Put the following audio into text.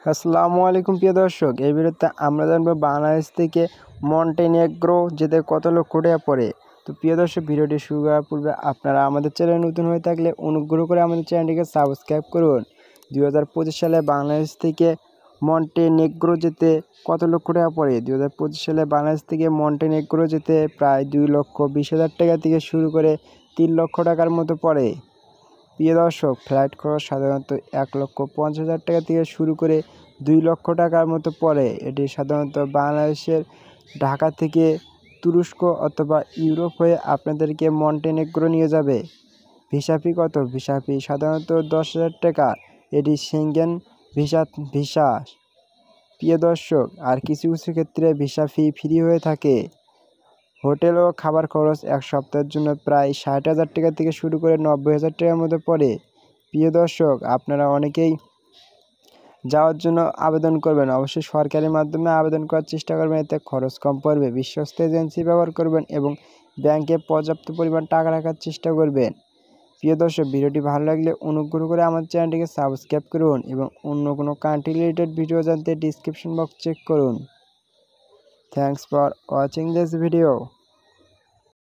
আসসালামু আলাইকুম প্রিয় দর্শক, এই ভিডিওতে আমরা জানবো বাংলাদেশ থেকে মন্টেনেগ্রো যেতে কত লক্ষ টাকা পড়ে। তো প্রিয় দর্শক, ভিডিওটি শুরু করার পূর্বে আপনারা আমাদের চ্যানেল নতুন হয়ে থাকলে অনুগ্রহ করে আমাদের চ্যানেলটিকে সাবস্ক্রাইব করুন। 2025 সালে বাংলাদেশ থেকে মন্টেনেগ্রো যেতে কত লক্ষ টাকা পড়ে? 2025 সালে বাংলাদেশ থেকে মন্টেনেগ্রো যেতে প্রায় 2,20,000 টাকা থেকে শুরু করে 3 লক্ষ টাকার মতো পড়ে। প্রিয় দর্শক, ফ্লাইট খরচ সাধারণত 1,50,000 টাকা থেকে শুরু করে 2 লক্ষ টাকার মতো পড়ে। এটি সাধারণত বাংলাদেশের ঢাকা থেকে তুরস্ক অথবা ইউরোপ হয়ে আপনাদেরকে মন্টেনেগ্রো নিয়ে যাবে। ভিসা ফি কত? ভিসা ফি সাধারণত 10,000 টাকা। এটি সেঙ্গেন ভিসা। প্রিয় দর্শক, আর কিছু কিছু ক্ষেত্রে ভিসা ফি ফ্রি হয়ে থাকে। হোটেল ও খাবার খরচ এক সপ্তাহের জন্য প্রায় 60,000 টাকা থেকে শুরু করে 90,000 টাকার মধ্যে পড়ে। প্রিয় দর্শক, আপনারা অনেকেই যাওয়ার জন্য আবেদন করবেন, অবশ্যই সরকারি মাধ্যমে আবেদন করার চেষ্টা করবেন, এতে খরচ কম পড়বে। বিশ্বস্ত এজেন্সি ব্যবহার করবেন এবং ব্যাংকে পর্যাপ্ত পরিমাণ টাকা রাখার চেষ্টা করবেন। প্রিয় দর্শক, ভিডিওটি ভালো লাগলে অনুগ্রহ করে আমার চ্যানেলটিকে সাবস্ক্রাইব করুন এবং অন্য কোনো কান্ট্রি রিলেটেড ভিডিও জানতে ডিসক্রিপশন বক্স চেক করুন। Thanks for watching this video.